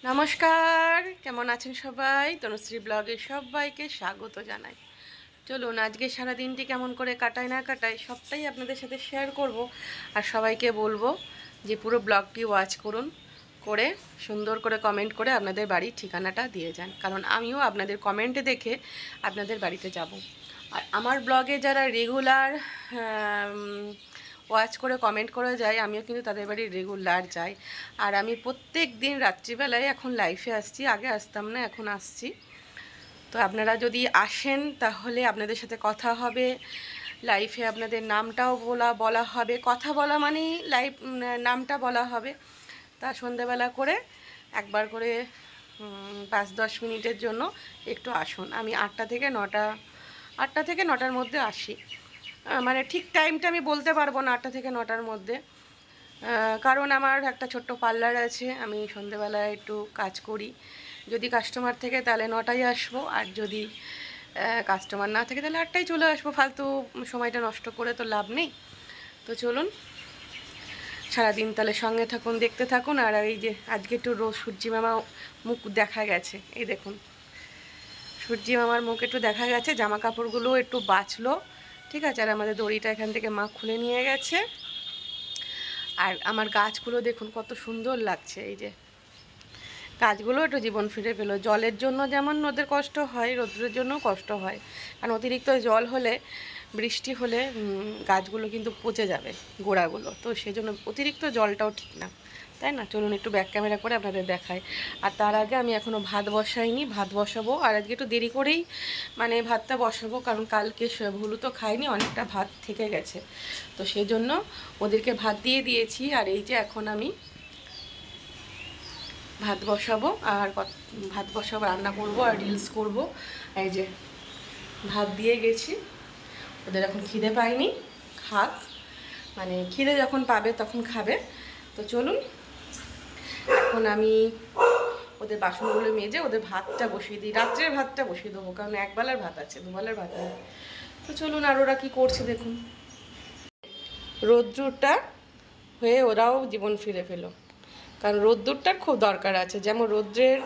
নমস্কার, কেমন আছেন সবাই? তনুশ্রী ব্লগে সবাইকে স্বাগত জানাই। চলুন আজকে সারা দিনটি কেমন করে কাটাই না কাটাই সবটাই আপনাদের সাথে শেয়ার করব। আর সবাইকে বলবো যে পুরো ব্লগটি ওয়াচ করুন, করে সুন্দর করে কমেন্ট করে আপনাদের বাড়ির ঠিকানাটা দিয়ে যান, কারণ আমিও আপনাদের কমেন্টে দেখে আপনাদের বাড়িতে যাব। আর আমার ব্লগে যারা রেগুলার ওয়াচ করে কমেন্ট করে যায়, আমিও কিন্তু তাদের বাড়ি রেগুলার যাই। আর আমি প্রত্যেক দিন রাত্রিবেলায় এখন লাইফে আসছি, আগে আসতাম না, এখন আসছি। তো আপনারা যদি আসেন তাহলে আপনাদের সাথে কথা হবে, লাইফে আপনাদের নামটাও বলা হবে। কথা বলা মানেই লাইফ নামটা বলা হবে। তা সন্ধেবেলা করে একবার করে 5-10 মিনিটের জন্য একটু আসুন। আমি 8টা থেকে 9টার মধ্যে আসি। মানে ঠিক টাইমটা আমি বলতে পারবো না, 8টা থেকে 9টার মধ্যে। কারণ আমার একটা ছোট্ট পার্লার আছে, আমি সন্ধেবেলায় একটু কাজ করি। যদি কাস্টমার থেকে তাহলে 9টায় আসবো, আর যদি কাস্টমার না থাকে তাহলে 8টায় চলে আসবো। ফালতু সময়টা নষ্ট করে তো লাভ নেই। তো চলুন সারাদিন তাহলে সঙ্গে থাকুন, দেখতে থাকুন। আর এই যে আজকে একটু রোজ সূর্যি মামা মুখ দেখা গেছে, এই দেখুন সূর্যি মামার মুখ একটু দেখা গেছে। জামা কাপড়গুলোও একটু বাঁচলো, ঠিক আছে। আর আমাদের দড়িটা এখান থেকে মা খুলে নিয়ে গেছে। আর আমার গাছগুলো দেখুন কত সুন্দর লাগছে। এই যে গাছগুলো একটু জীবন ফিরে পেলো। জলের জন্য যেমন ওদের কষ্ট হয়, রৌদ্রের জন্যও কষ্ট হয়। কারণ অতিরিক্ত জল হলে, বৃষ্টি হলে গাছগুলো কিন্তু পচে যাবে, গোড়াগুলো। তো সেই জন্য অতিরিক্ত জলটাও ঠিক না, তাই না? চলুন একটু ব্যাক ক্যামেরা করে আপনাদের দেখাই। আর তার আগে আমি এখনও ভাত বসাইনি, ভাত বসাবো। আর আজকে একটু দেরি করেই মানে ভাতটা বসাবো, কারণ কালকে ভুলু তো খাইনি, অনেকটা ভাত থেকে গেছে। তো সেই জন্য ওদেরকে ভাত দিয়ে দিয়েছি। আর এই যে এখন আমি ভাত বসাবো, আর ভাত বসাবো, রান্না করব আর রিলস করব। এই যে ভাত দিয়ে গেছি, ওদের এখন খিদে পায়নি, খাক, মানে খিদে যখন পাবে তখন খাবে। তো চলুন এখন আমি ওদের বাসনগুলো মেজে ওদের ভাতটা বসিয়ে দিই। রাত্রের ভাতটা বসিয়ে দেবো, কারণ একবেলার ভাত আছে, দুবেলার ভাত নেই। তো চলুন আর ওরা কী করছে দেখুন। রৌদ্রটা হয়ে ওরাও জীবন ফিরে পেলো, কারণ রোদ্দুরটার খুব দরকার আছে। যেমন রৌদ্রের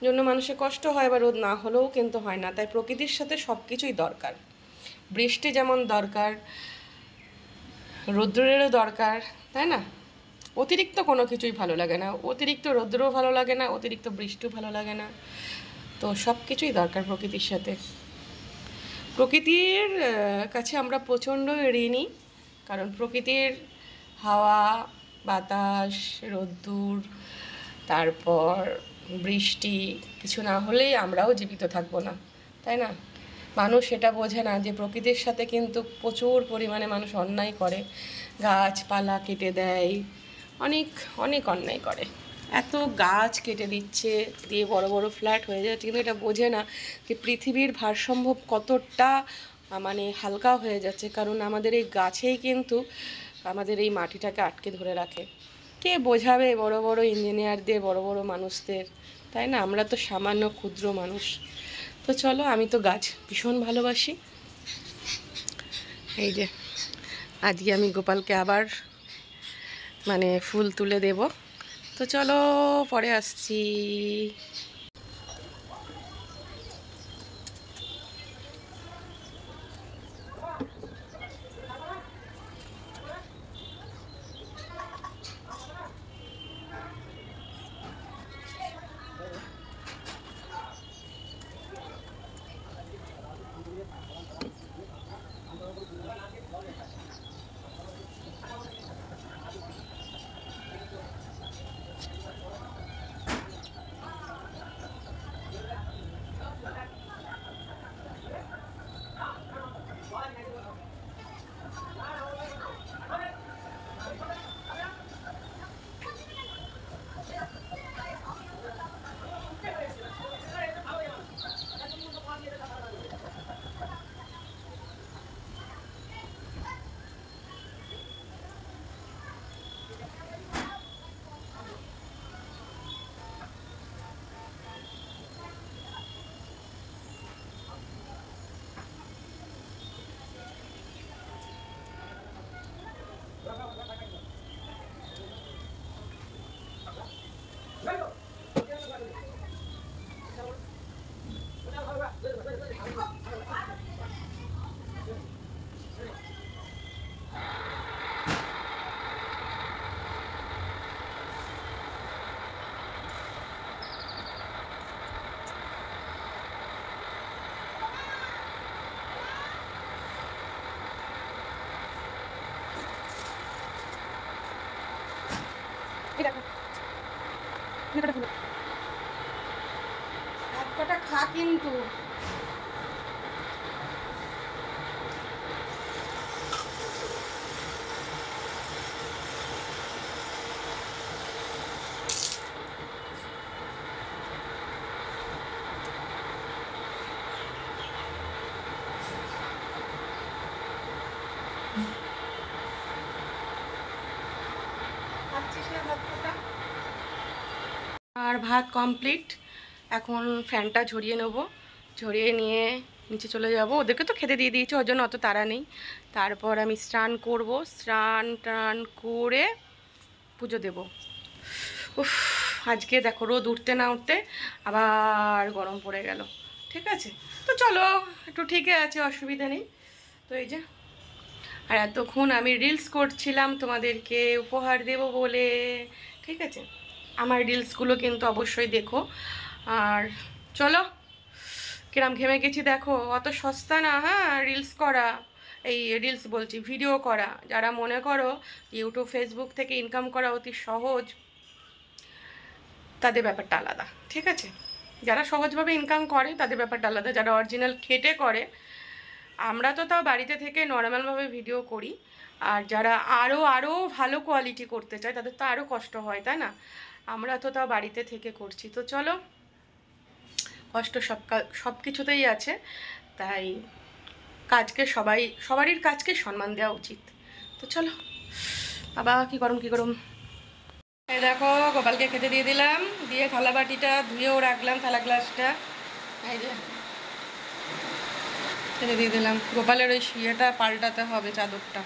জন্য মানুষের কষ্ট হয়, বা রোদ না হলেও কিন্তু হয় না। তাই প্রকৃতির সাথে সব কিছুই দরকার। বৃষ্টি যেমন দরকার, রৌদ্রেরও দরকার, তাই না? অতিরিক্ত কোনো কিছুই ভালো লাগে না, অতিরিক্ত রৌদ্রও ভালো লাগে না, অতিরিক্ত বৃষ্টিও ভালো লাগে না। তো সব কিছুই দরকার প্রকৃতির সাথে। প্রকৃতির কাছে আমরা প্রচণ্ড ঋণী, কারণ প্রকৃতির হাওয়া, বাতাস, রোদ্দুর, তারপর বৃষ্টি কিছু না হলেই আমরাও জীবিত থাকবো না, তাই না? মানুষ সেটা বোঝে না যে প্রকৃতির সাথে কিন্তু প্রচুর পরিমাণে মানুষ অন্যায় করে, গাছপালা কেটে দেয়, অনেক অনেক অন্যায় করে। এত গাছ কেটে দিচ্ছে, দিয়ে বড় বড় ফ্ল্যাট হয়ে যাচ্ছে, কিন্তু এটা বোঝে না যে পৃথিবীর ভারসাম্য কতটা মানে হালকা হয়ে যাচ্ছে। কারণ আমাদের এই গাছেই কিন্তু আমাদের এই মাটিটাকে আটকে ধরে রাখে। কে বোঝাবে বড় বড় ইঞ্জিনিয়ারদের, বড় বড় মানুষদের, তাই না? আমরা তো সামান্য ক্ষুদ্র মানুষ। তো চলো, আমি তো গাছ ভীষণ ভালোবাসি। এই যে আজকে আমি গোপালকে আবার মানে ফুল তুলে দেব। তো চলো পরে আসছি। এক কটা খা কিন্তু। আর ভাত কমপ্লিট। এখন ফ্যানটা ঝরিয়ে নেব, ঝরিয়ে নিয়ে নিচে চলে যাব। ওদেরকে তো খেতে দিয়ে দিয়েছি, ওর জন্য অত তাড়া নেই। তারপর আমি স্নান করব, স্নান টান করে পুজো দেব। উফ, আজকে দেখো রোদ উঠতে না উঠতে আবার গরম পড়ে গেল। ঠিক আছে, তো চলো একটু ঠিকই আছে, অসুবিধা নেই। তো এই যে, আর এতক্ষণ আমি রিলস করছিলাম তোমাদেরকে উপহার দেব বলে। ঠিক আছে, আমার রিলসগুলো কিন্তু অবশ্যই দেখো। আর চলো, কিরম ঘেমে গেছি দেখো। অত সস্তা না, হ্যাঁ, রিলস করা। এই রিলস বলছি, ভিডিও করা। যারা মনে করো ইউটিউব ফেসবুক থেকে ইনকাম করা অতি সহজ, তাদের ব্যাপারটা আলাদা। ঠিক আছে, যারা সহজভাবে ইনকাম করে তাদের ব্যাপারটা আলাদা। যারা অরিজিনাল খেটে করে, আমরা তো তাও বাড়িতে থেকে নর্মালভাবে ভিডিও করি। আর যারা আরও ভালো কোয়ালিটি করতে চায় তাদের তো আরও কষ্ট হয়, তাই না? আমরা তো তাও বাড়িতে থেকে করছি। তো চলো, কষ্ট সব কিছুতেই আছে, তাই সবারই কাজকে সম্মান দেওয়া উচিত। তো চলো, বাবা কি গরম। এই দেখো, গোপালকে খেতে দিয়ে দিলাম, দিয়ে থালা বাটিটা ধুয়েও রাখলাম, থালা গ্লাসটা। এই যে খেতে দিয়ে দিলাম। গোপালের ওই শুয়েটা পাল্টাতে হবে, চাদরটা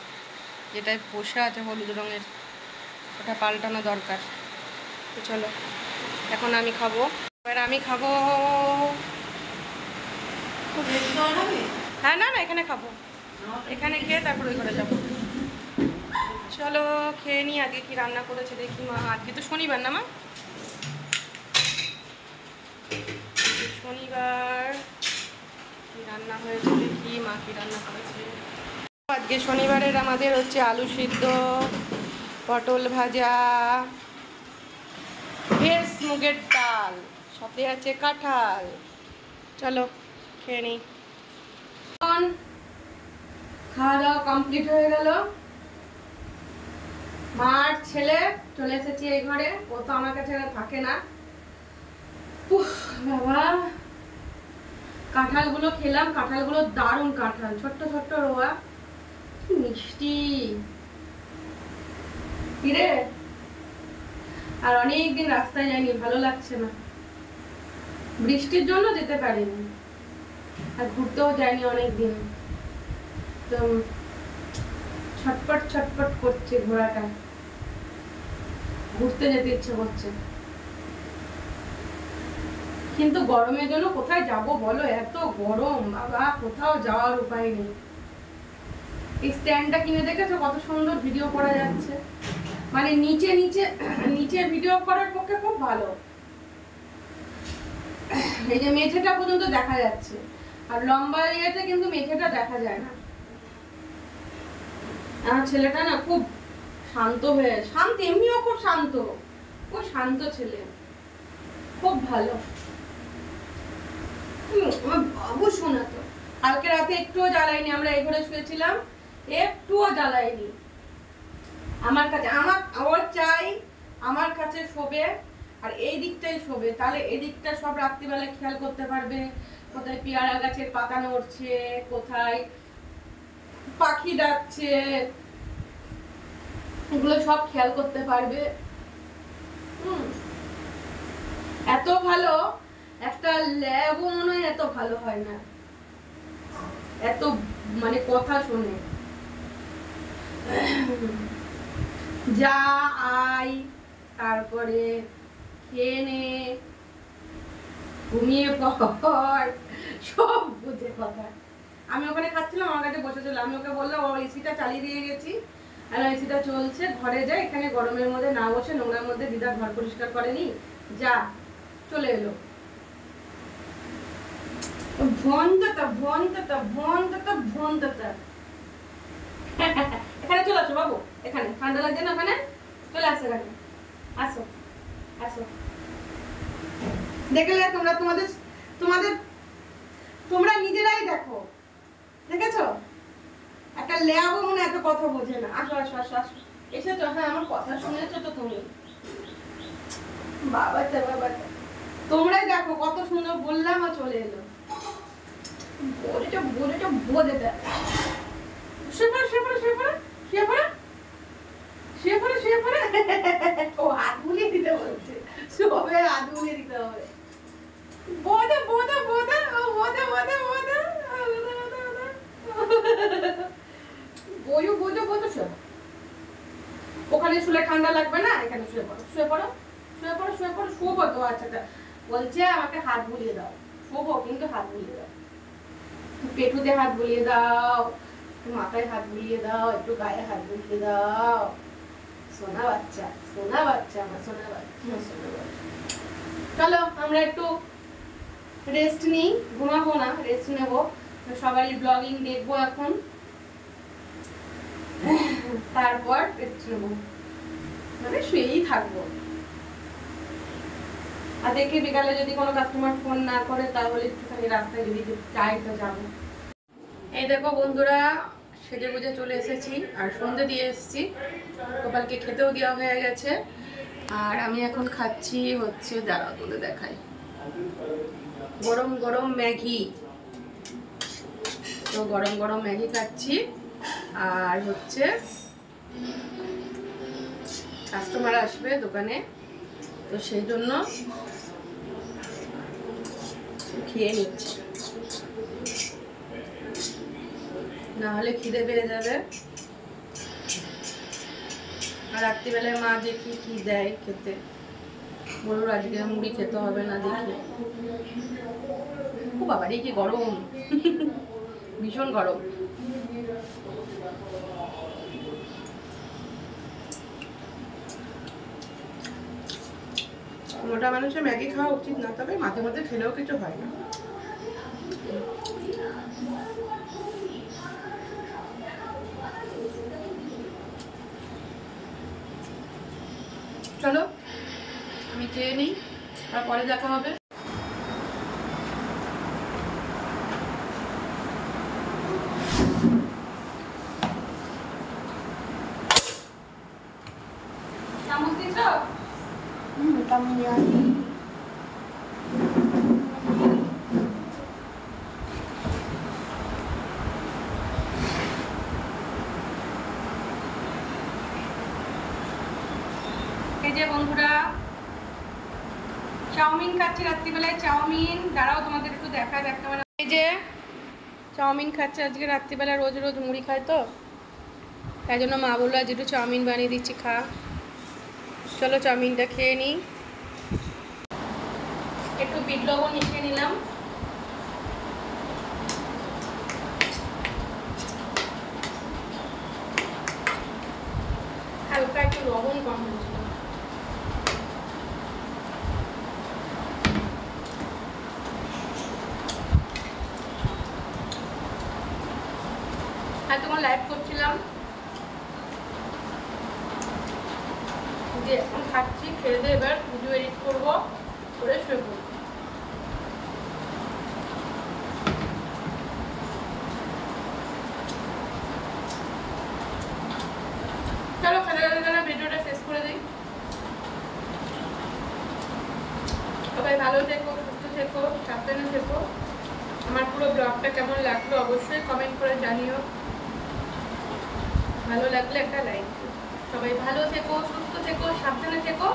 যেটায় বসে আছে হলুদ রঙের, ওটা পাল্টানো দরকার। তো চলো, এখন আমি খাবো। এবার আমি খাবো। হ্যাঁ, না এখানে খাবো, এখানে খেয়ে তারপর ওই ঘরে যাবো। চলো খেয়ে নিই। আগে কি রান্না করেছে দেখি মা। আজকে তো শনিবার না মা, শনিবার কি রান্না হয়েছে দেখি, মা কি রান্না করেছে। আজকে শনিবারের আমাদের হচ্ছে আলু সিদ্ধ, পটল ভাজা, ভেজ মুগের ডাল, সাথে আছে কাঁঠাল। চলো খেয়ে নিই। খাওয়া দাওয়া কমপ্লিট হয়ে গেল। মার ছেলে চলে এসেছি এই ঘরে। ও তো আমার কাছে থাকে না। বাবা, কাঁঠালগুলো খেলাম। কাঁঠালগুলো দারুণ কাঁঠাল, ছোট্ট ছোট্ট রোয়া, মিষ্টি। কিরে, আর অনেকদিন রাস্তায় যাইনি, ভালো লাগছে না। বৃষ্টির জন্য যেতে পারিনি, আর ঘুরতেও যাইনি অনেকদিন। তো ছটপট করছে ঘোড়াটা, ঘুরতে যেতে ইচ্ছে করছে। কিন্তু গরমের জন্য কোথায় যাব বলো, এত গরম বাবা, কোথাও যাওয়ার উপায় নেই। এই স্ট্যান্ডটা কিনে দেখেছো কত সুন্দর ভিডিও করা যাচ্ছে, মানে নিচে ভিডিও করার পক্ষে খুব ভালো। এই যে মেঝেটা পর্যন্ত দেখা যাচ্ছে, আর লম্বা ইয়েতে কিন্তু মেঝেটা দেখা যায় না। আমার ছেলেটা না খুব শান্ত, এমনিও খুব শান্ত ছেলে, খুব ভালো। বাবু শোনা তো, কালকে রাতে একটুও জ্বালাইনি। আমরা এই ঘরে শুয়েছিলাম, একটুও জ্বালাইনি। আমার কাছে, ওর চাই আমার কাছে শোবে, আর এই দিকটাই শোবে। তাহলে এই দিকটা সব রাত্রিবেলা খেয়াল করতে পারবে। কোথায় পেয়ারা গাছের পাতা নড়ছে, কোথায় পাখি ডাকছে, এগুলো সব খেয়াল করতে পারবে। এত ভালো একটা ল্যাবও মনে হয় এত ভালো হয় না, এত মানে কথা শোনে। যা আয়, তারপরে খেয়ে নে, ঘুমিয়ে পড়, সব বুঝে কথা। আমি ওখানে খাচ্ছিলাম, আমার কাছে বসেছিল। আমি ওকে বললাম, ও এসিটা চালিয়ে দিয়ে গেছি, আর এসিটা চলছে, ঘরে যাই, এখানে গরমের মধ্যে না বসে নোংরার মধ্যে দিদা ঘর পরিষ্কার করেনি, যা। চলে এলো। এখানে চলে আসো বাবু, এখানে ঠান্ডা লাগছে না? ওখানে চলে আসো, এখানে আসো। দেখলে তোমরা তোমাদের তোমাদের তোমরা নিজেরাই দেখো, দেখেছো? একটা লেয়াবো মনে এত কথা বোঝে না। আসো আসো আসো আসো, এসেছো? হ্যাঁ, আমার কথা শুনেছো তো তুমি? বাবাটা বাবাটা, তোমরাই দেখো কত সুন্দর বললাম আর চলে এলো। বলেটা বলেটা বলে দেয়। শুয়ে পড়ো শুয়ে পড়ো শুয়ে পড়ো শুয়ে পড়ো শুয়ে পড়ো শুয়ে পড়ো। ও হাত বুলিয়ে দিতে বলছে, শোবে হাত বুলিয়ে দিতে হবে। বোধা বোধা বোধা ও বোধা বোধা বোধা বইও বোধা বোধা। শোয়, ওখানে শুলে ঠান্ডা লাগবে না, এখানে শুয়ে পড়ো শুয়ে পড়ো শুয়ে পড়ো শুয়ে পড়ো। শোবো তো? আচ্ছা বলছে আমাকে হাত বুলিয়ে দাও, শোবো কিন্তু হাত বুলিয়ে দাও, পেটুতে হাত বুলিয়ে দাও, একটু মাথায় হাত বুলিয়ে দাও, একটু গায়ে হাত বুলিয়ে দাও। সোনা বাচ্চা সোনা বাচ্চা আমার সোনা বাচ্চা সোনা বাচ্চা। চলো আমরা একটু রেস্ট নিই, ঘুমাবো না, রেস্ট নেবো। সবাই ব্লগিং দেখবো এখন, তারপর রেস্ট নেবো, মানে শুয়েই থাকবো। আর দেখি বিকালে যদি কোনো কাস্টমার ফোন না করে তাহলে একটুখানি রাস্তায় যদি যাই তো যাবো। এই দেখো বন্ধুরা, সেজে গুজে চলে এসেছি আর সন্ধে দিয়ে এসেছি। গোপালকে খেতেও দেওয়া হয়ে গেছে। আর আমি এখন খাচ্ছি হচ্ছে, দাঁড়াও তোদের দেখাই, গরম গরম ম্যাগি। তো গরম গরম ম্যাগি খাচ্ছি। আর হচ্ছে কাস্টমার আসবে দোকানে, তো সেই জন্য খেয়ে নিচ্ছি, না হলে খিদে পেয়ে যাবে। আর রাত্রিবেলায় মা দেখি কি দেয় খেতে, বলুন আজকে মুড়ি খেতে হবে না দেখি। ও বাবারে কি গরম, ভীষণ গরম। মোটা মানুষের ম্যাগি খাওয়া উচিত না, তবে মাঝে মাঝে খেলেও কিছু হয় না। চলো আমি খেয়ে নিই, তারপরে দেখা হবে। চামচ দিচ্ছ? চামচ নিয়ে আসি। এই যে বন্ধুরা, চাউমিন খাচ্ছি রাত্রিবেলায়, চাউমিন। দাঁড়াও তোমাদের একটু দেখায় একটা। এই যে চাউমিন খাচ্ছে আজকে রাত্রিবেলা, রোজ রোজ মুড়ি খায় তো, তাই জন্য মা বললো আজ একটু চাউমিন বানিয়ে দিচ্ছি, খা। চলো চাউমিনটা খেয়ে নিই। একটু বিট লবণ মিশিয়ে নিলাম। হালকা একটু লবণ কম হয়েছিল। আর তোমার লাইভ করছিলাম, যে এখন খাচ্ছি, খেয়ে দিয়ে এবার ভিডিও এডিট করবো, করে শুয়ে পড়বো। চলো খেলে ভিডিওটা শেষ করে দিই। সবাই ভালো থেকো, সুস্থ থেকো, সাবধানে থেকো। আমার পুরো ব্লগটা কেমন লাগলো অবশ্যই কমেন্ট করে জানিও। ভালো লাগলে একটা লাইক। সবাই ভালো থেকো, সুস্থ থেকো, সাবধানে থেকো।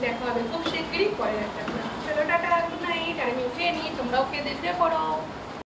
দেখা হবে খুব শিগগিরই পরের একটা ব্লগ। চলো টাটা, গুড নাইট। আমি খেয়ে নিই, তোমরাও খেয়ে দিয়ে শুয়ে পড়ো।